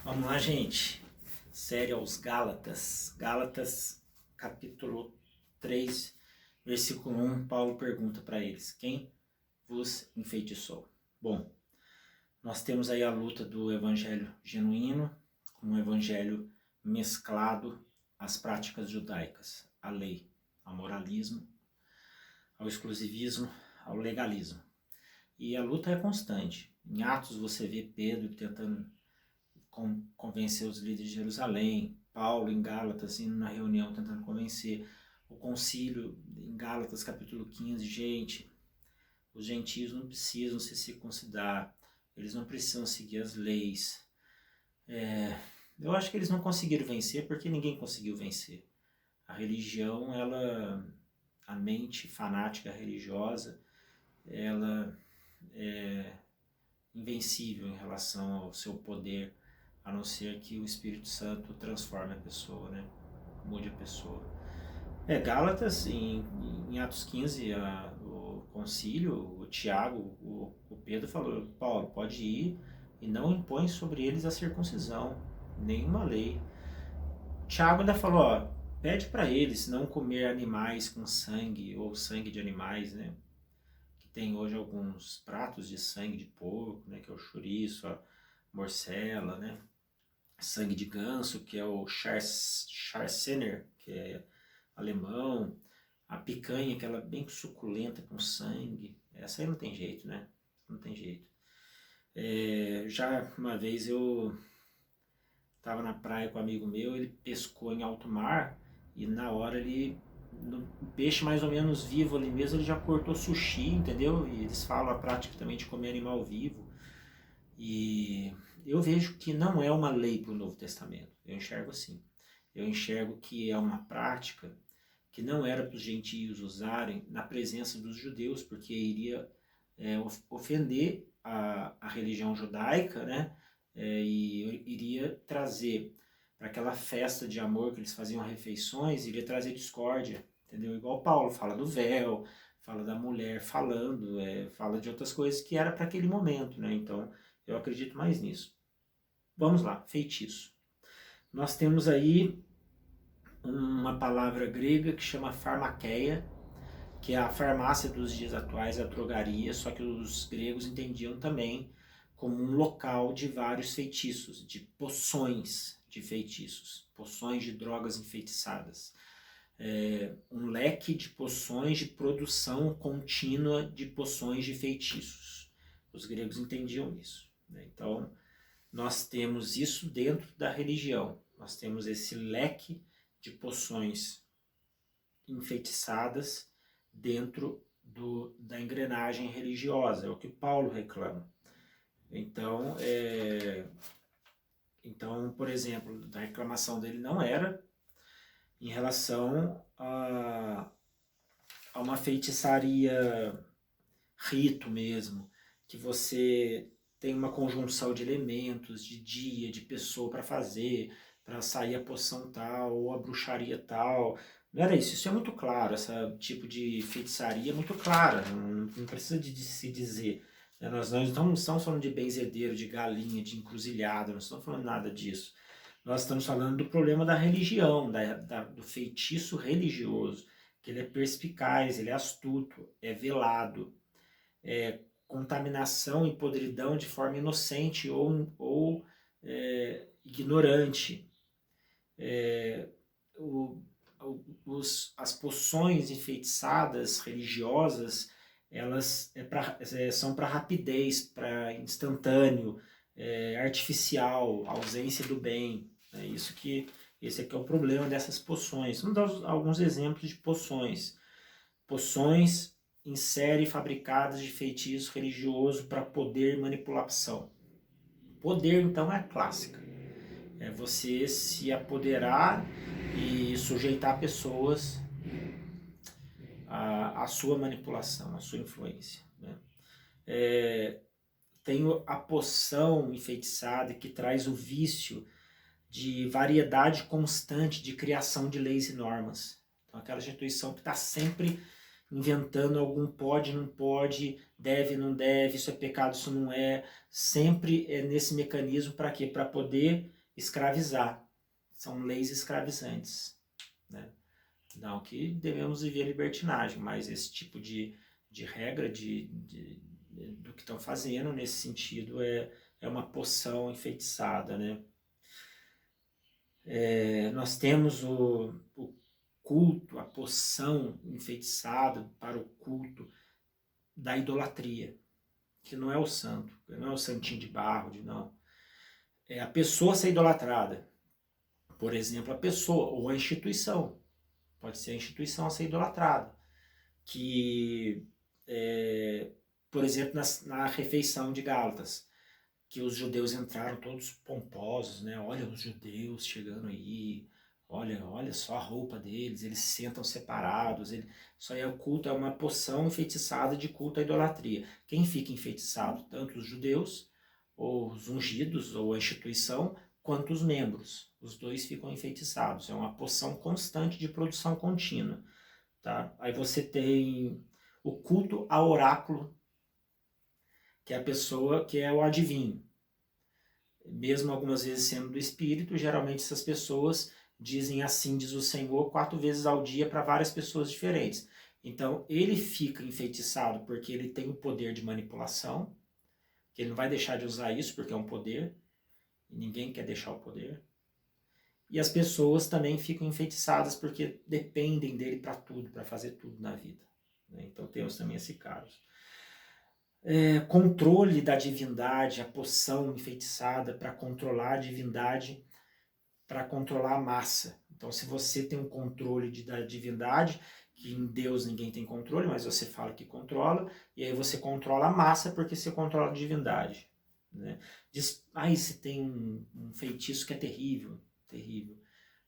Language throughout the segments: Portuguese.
Vamos lá, gente. Série aos Gálatas. Gálatas, capítulo 3, versículo 1. Paulo pergunta para eles: quem vos enfeitiçou? Bom, nós temos aí a luta do evangelho genuíno com o evangelho mesclado às práticas judaicas, à lei, ao moralismo, ao exclusivismo, ao legalismo. E a luta é constante. Em Atos você vê Pedro tentando convencer os líderes de Jerusalém, Paulo em Gálatas indo na reunião tentando convencer, o concílio em Gálatas capítulo 15, gente, os gentios não precisam se circuncidar, eles não precisam seguir as leis. Eu acho que eles não conseguiram vencer porque ninguém conseguiu vencer. A religião, a mente fanática religiosa, ela é invencível em relação ao seu poder, a não ser que o Espírito Santo transforme a pessoa, né? Mude a pessoa. Gálatas, em Atos 15, o concílio, o Tiago, o Pedro falou: Paulo, pode ir e não impõe sobre eles a circuncisão, nenhuma lei. Tiago ainda falou: ó, pede para eles não comer animais com sangue ou sangue de animais, né? Que tem hoje alguns pratos de sangue de porco, né? Que é o chouriço, a morcela, né? Sangue de ganso, que é o Scharsener, que é alemão, a picanha, aquela bem suculenta com sangue, essa aí não tem jeito, né? Não tem jeito. Já uma vez eu estava na praia com um amigo meu, ele pescou em alto mar e na hora no peixe mais ou menos vivo ali mesmo, ele já cortou sushi, entendeu? E eles falam a prática também de comer animal vivo. E eu vejo que não é uma lei para o Novo Testamento. Eu enxergo assim. Eu enxergo que é uma prática que não era para os gentios usarem na presença dos judeus, porque iria ofender a religião judaica, né? E iria trazer para aquela festa de amor que eles faziam refeições, iria trazer discórdia, entendeu? Igual Paulo fala do véu, fala da mulher falando, fala de outras coisas que era para aquele momento, né? Então, eu acredito mais nisso. Vamos lá, feitiço. Nós temos aí uma palavra grega que chama farmakeia, que é a farmácia dos dias atuais, a drogaria, só que os gregos entendiam também como um local de vários feitiços, de poções de feitiços, poções de drogas enfeitiçadas. Um leque de poções de produção contínua de poções de feitiços. Os gregos entendiam isso, né? Então, nós temos isso dentro da religião. Nós temos esse leque de poções enfeitiçadas dentro da engrenagem religiosa. É o que Paulo reclama. Então, por exemplo, a reclamação dele não era em relação a uma feitiçaria rito mesmo, que você tem uma conjunção de elementos, de dia, de pessoa para fazer, para sair a poção tal, ou a bruxaria tal. Não era isso, isso é muito claro, esse tipo de feitiçaria é muito clara, não precisa de se dizer. Nós não estamos falando de benzedeiro, de galinha, de encruzilhada, não estamos falando nada disso. Nós estamos falando do problema da religião, do feitiço religioso, que ele é perspicaz, ele é astuto, é velado, contaminação e podridão de forma inocente ou ignorante. As poções enfeitiçadas religiosas, elas são para rapidez, para instantâneo, artificial, ausência do bem. Esse aqui é o problema dessas poções. Vamos dar alguns exemplos de poções. Poções em série fabricadas de feitiço religioso para poder e manipulação. Poder, então, é a clássica. É você se apoderar e sujeitar pessoas à sua manipulação, à sua influência, né? Tem a poção enfeitiçada que traz o vício de variedade constante de criação de leis e normas. Então, aquela instituição que está sempre inventando algum pode, não pode, deve, não deve, isso é pecado, isso não é. Sempre é nesse mecanismo para quê? Para poder escravizar. São leis escravizantes, né? Não que devemos viver a libertinagem, mas esse tipo de regra do que estão fazendo nesse sentido é uma poção enfeitiçada, né? Nós temos o culto, a poção enfeitiçada para o culto da idolatria, que não é o santo, não é o santinho de barro, não. É a pessoa ser idolatrada. Por exemplo, a pessoa ou a instituição. Pode ser a instituição a ser idolatrada. Que, por exemplo, na refeição de Gálatas, que os judeus entraram todos pomposos, né? Olha os judeus chegando aí, olha só a roupa deles, eles se sentam separados. Isso aí é o culto, é uma poção enfeitiçada de culto à idolatria. Quem fica enfeitiçado? Tanto os judeus, ou os ungidos, ou a instituição, quanto os membros. Os dois ficam enfeitiçados. É uma poção constante de produção contínua. Tá? Aí você tem o culto ao oráculo, que é a pessoa que é o adivinho. Mesmo algumas vezes sendo do espírito, geralmente essas pessoas dizem assim diz o Senhor 4 vezes ao dia para várias pessoas diferentes. Então ele fica enfeitiçado porque ele tem o poder de manipulação, que ele não vai deixar de usar isso porque é um poder, e ninguém quer deixar o poder. E as pessoas também ficam enfeitiçadas porque dependem dele para tudo, para fazer tudo na vida. Então temos também esse caso. Controle da divindade, a poção enfeitiçada para controlar a divindade, para controlar a massa. Então, se você tem um controle da divindade, que em Deus ninguém tem controle, mas você fala que controla, e aí você controla a massa porque você controla a divindade. Né? Diz, você tem um feitiço que é terrível, terrível.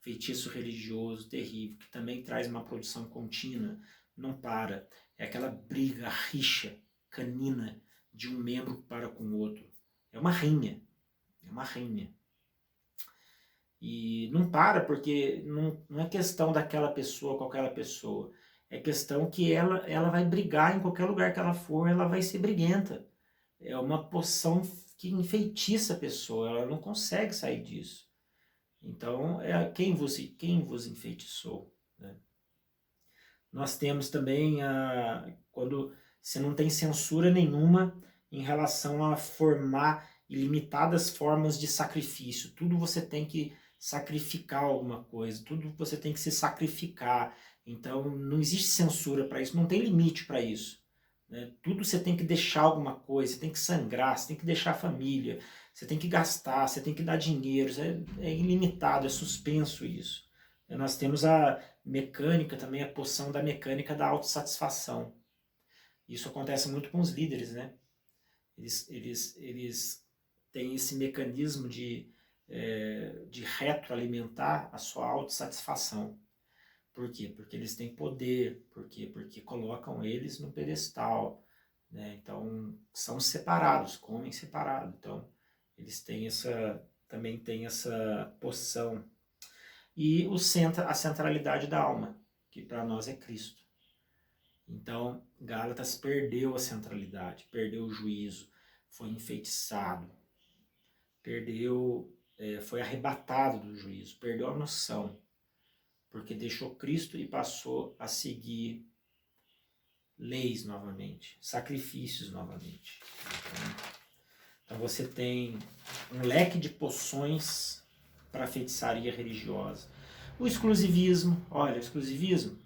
Feitiço religioso terrível, que também traz uma produção contínua, não para. É aquela briga, rixa canina de um membro para com o outro. É uma rinha. É uma rinha. E não para porque não é questão daquela pessoa com aquela pessoa. É questão que ela vai brigar em qualquer lugar que ela for, ela vai ser briguenta. É uma poção que enfeitiça a pessoa, ela não consegue sair disso. Então, quem vos enfeitiçou? Né? Nós temos também, quando você não tem censura nenhuma em relação a formar ilimitadas formas de sacrifício. Tudo você tem que sacrificar alguma coisa, tudo você tem que se sacrificar. Então, não existe censura para isso, não tem limite para isso. Né? Tudo você tem que deixar alguma coisa, você tem que sangrar, você tem que deixar a família, você tem que gastar, você tem que dar dinheiro, é ilimitado, é suspenso isso. Nós temos a mecânica também, a poção da mecânica da autossatisfação. Isso acontece muito com os líderes, né? Eles têm esse mecanismo de retroalimentar a sua autossatisfação. Por quê? Porque eles têm poder. Por quê? Porque colocam eles no pedestal. Né? Então, são separados, comem separado. Então, eles têm também têm essa poção. E a centralidade da alma, que para nós é Cristo. Então, Gálatas perdeu a centralidade, perdeu o juízo, foi enfeitiçado, foi arrebatado do juízo, perdeu a noção, porque deixou Cristo e passou a seguir leis novamente, sacrifícios novamente. Então você tem um leque de poções para a feitiçaria religiosa. O exclusivismo, olha, o exclusivismo,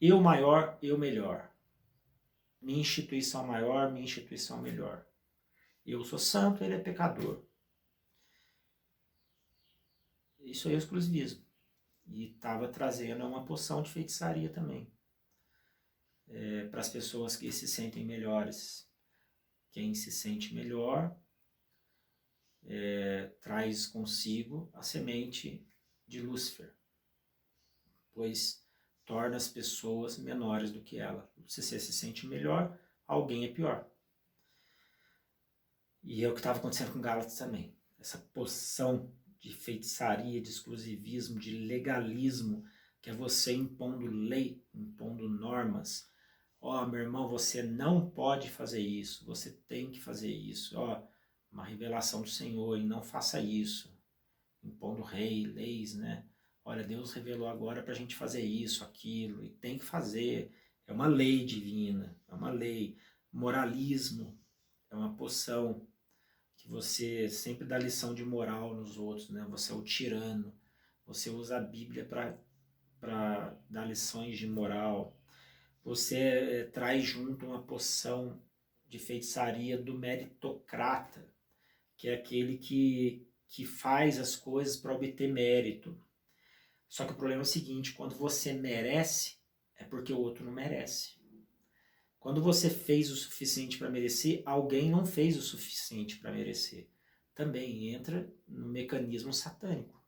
eu maior, eu melhor. Minha instituição maior, minha instituição melhor. Eu sou santo, ele é pecador. Isso aí é o exclusivismo. E estava trazendo uma poção de feitiçaria também. Para as pessoas que se sentem melhores. Quem se sente melhor traz consigo a semente de Lúcifer, pois torna as pessoas menores do que ela. Se você se sente melhor, alguém é pior. E é o que estava acontecendo com Gálatas também. Essa poção de feitiçaria, de exclusivismo, de legalismo, que é você impondo lei, impondo normas. Meu irmão, você não pode fazer isso, você tem que fazer isso. Uma revelação do Senhor, e não faça isso. impondo leis, né? Olha, Deus revelou agora para a gente fazer isso, aquilo, e tem que fazer. É uma lei divina, é uma lei. Moralismo é uma poção que você sempre dá lição de moral nos outros, né? Você é o tirano, você usa a Bíblia para dar lições de moral. Você traz junto uma poção de feitiçaria do meritocrata, que é aquele que faz as coisas para obter mérito. Só que o problema é o seguinte, quando você merece, é porque o outro não merece. Quando você fez o suficiente para merecer, alguém não fez o suficiente para merecer. Também entra no mecanismo satânico.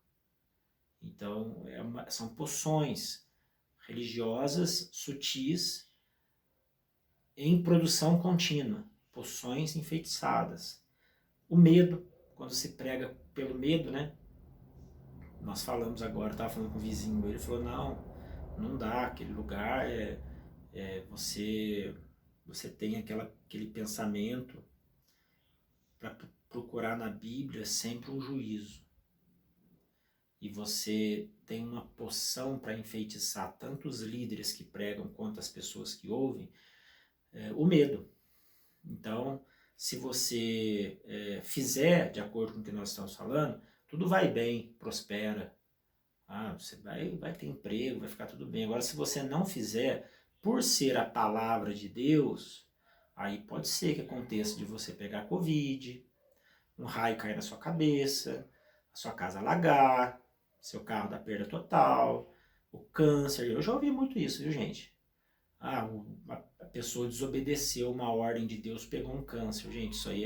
Então, são poções religiosas, sutis, em produção contínua. Poções enfeitiçadas. O medo, quando se prega pelo medo, né? Nós falamos agora, estava falando com o vizinho, ele falou, não dá, aquele lugar você tem aquele pensamento para procurar na Bíblia sempre um juízo. E você tem uma poção para enfeitiçar tanto os líderes que pregam quanto as pessoas que ouvem, o medo. Então, se você fizer de acordo com o que nós estamos falando, tudo vai bem, prospera. Você vai ter emprego, vai ficar tudo bem. Agora, se você não fizer, por ser a palavra de Deus, aí pode ser que aconteça de você pegar Covid, um raio cair na sua cabeça, a sua casa alagar, seu carro dar perda total, o câncer. Eu já ouvi muito isso, viu, gente? A pessoa desobedeceu uma ordem de Deus, pegou um câncer. Gente, isso aí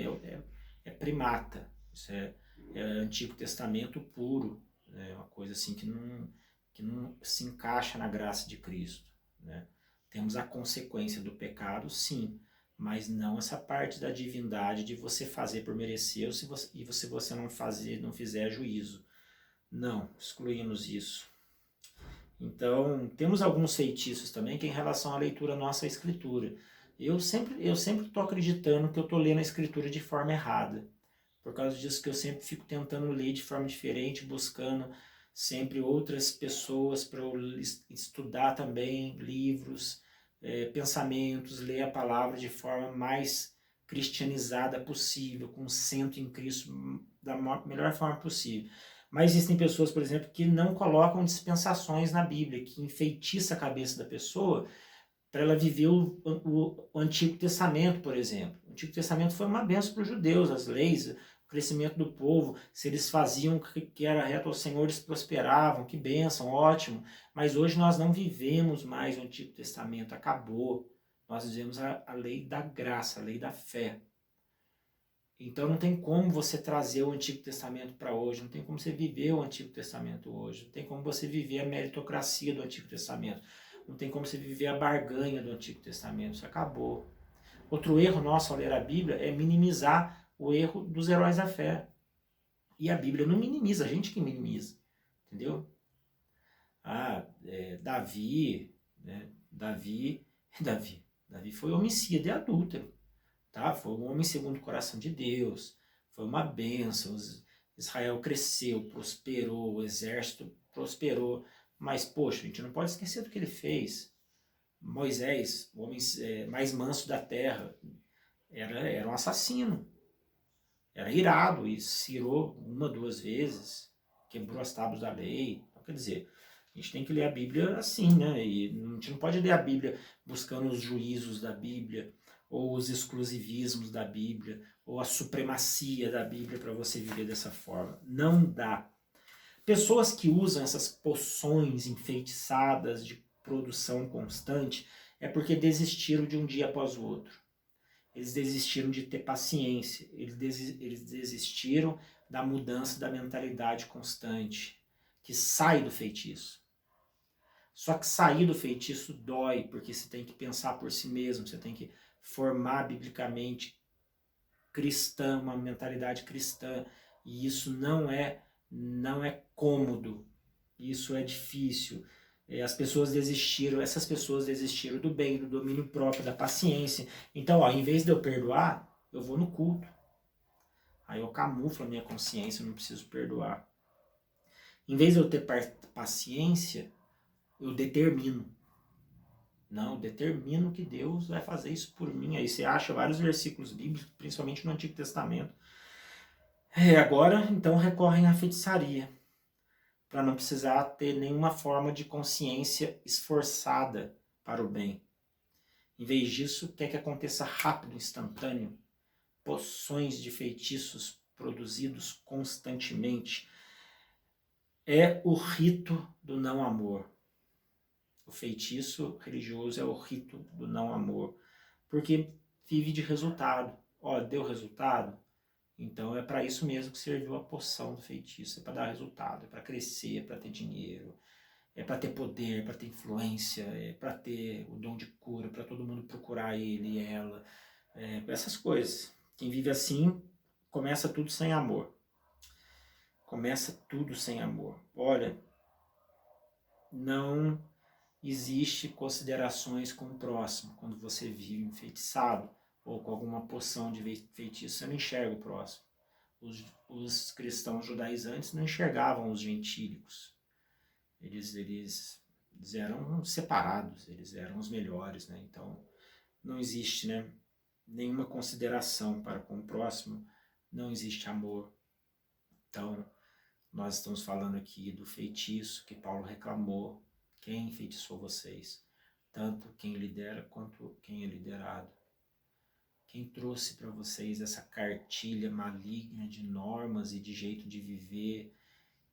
é primata. Isso é Antigo Testamento puro. É uma coisa assim que não se encaixa na graça de Cristo, né? Temos a consequência do pecado, sim, mas não essa parte da divindade de você fazer por merecer e se você não fizer não fizer Não, excluímos isso. Então, temos alguns feitiços também que é em relação à leitura nossa escritura. Eu sempre estou acreditando que eu estou lendo a escritura de forma errada. Por causa disso que eu sempre fico tentando ler de forma diferente, buscando sempre outras pessoas para eu estudar também livros, pensamentos, ler a palavra de forma mais cristianizada possível, com centro em Cristo da melhor forma possível. Mas existem pessoas, por exemplo, que não colocam dispensações na Bíblia, que enfeitiça a cabeça da pessoa para ela viver o Antigo Testamento, por exemplo. O Antigo Testamento foi uma bênção para os judeus, as leis, o crescimento do povo, se eles faziam o que era reto ao Senhor, eles prosperavam, que bênção, ótimo. Mas hoje nós não vivemos mais o Antigo Testamento, acabou. Nós vivemos a lei da graça, a lei da fé. Então não tem como você trazer o Antigo Testamento para hoje, não tem como você viver o Antigo Testamento hoje, não tem como você viver a meritocracia do Antigo Testamento, não tem como você viver a barganha do Antigo Testamento, isso acabou. Outro erro nosso ao ler a Bíblia é minimizar o erro dos heróis da fé. E a Bíblia não minimiza, a gente que minimiza, entendeu? Davi, né? Davi foi homicida e adúltero. Tá? Foi um homem segundo o coração de Deus, foi uma bênção, Israel cresceu, prosperou, o exército prosperou, mas, poxa, a gente não pode esquecer do que ele fez. Moisés, o homem mais manso da terra, era um assassino, era irado e cirou uma, duas vezes, quebrou as tábuas da lei. Então, quer dizer, a gente tem que ler a Bíblia assim, né? E a gente não pode ler a Bíblia buscando os juízos da Bíblia, ou os exclusivismos da Bíblia, ou a supremacia da Bíblia para você viver dessa forma. Não dá. Pessoas que usam essas poções enfeitiçadas de produção constante é porque desistiram de um dia após o outro. Eles desistiram de ter paciência, eles desistiram da mudança da mentalidade constante, que sai do feitiço. Só que sair do feitiço dói, porque você tem que pensar por si mesmo, você tem que formar biblicamente cristã, uma mentalidade cristã, e isso não é cômodo, isso é difícil. Essas pessoas desistiram do bem, do domínio próprio, da paciência. Então, em vez de eu perdoar, eu vou no culto. Aí eu camuflo a minha consciência, eu não preciso perdoar. Em vez de eu ter paciência, eu determino. Não, eu determino que Deus vai fazer isso por mim. Aí você acha vários versículos bíblicos, principalmente no Antigo Testamento. Agora, então, recorrem à feitiçaria, para não precisar ter nenhuma forma de consciência esforçada para o bem. Em vez disso, quer que aconteça rápido, instantâneo. Poções de feitiços produzidos constantemente. É o rito do não amor. O feitiço religioso é o rito do não amor. Porque vive de resultado. Ó, deu resultado? Então é para isso mesmo que serviu a poção do feitiço. É para dar resultado, é para crescer, é para ter dinheiro, é para ter poder, é para ter influência, é para ter o dom de cura, para todo mundo procurar ele e ela. Essas coisas. Quem vive assim, começa tudo sem amor. Começa tudo sem amor. Olha, não existe considerações com o próximo. Quando você vive enfeitiçado ou com alguma poção de feitiço, você não enxerga o próximo. Os cristãos judaizantes não enxergavam os gentílicos. Eles eram separados, eles eram os melhores, né? Então não existe, né, nenhuma consideração para com o próximo, não existe amor. Então nós estamos falando aqui do feitiço que Paulo reclamou. Quem enfeitiçou vocês? Tanto quem lidera quanto quem é liderado. Quem trouxe para vocês essa cartilha maligna de normas e de jeito de viver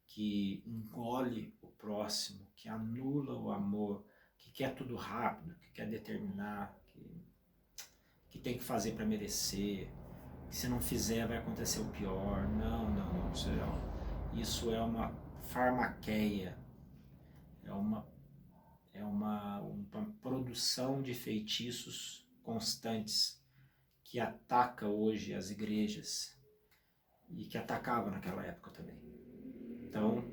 que engole o próximo, que anula o amor, que quer tudo rápido, que quer determinar, que tem que fazer para merecer, que se não fizer vai acontecer o pior. Não, isso é uma farmaqueia, é uma produção de feitiços constantes que ataca hoje as igrejas e que atacava naquela época também. Então,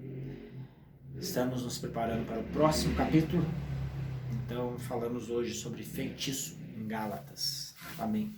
estamos nos preparando para o próximo capítulo. Então, falamos hoje sobre feitiço em Gálatas. Amém.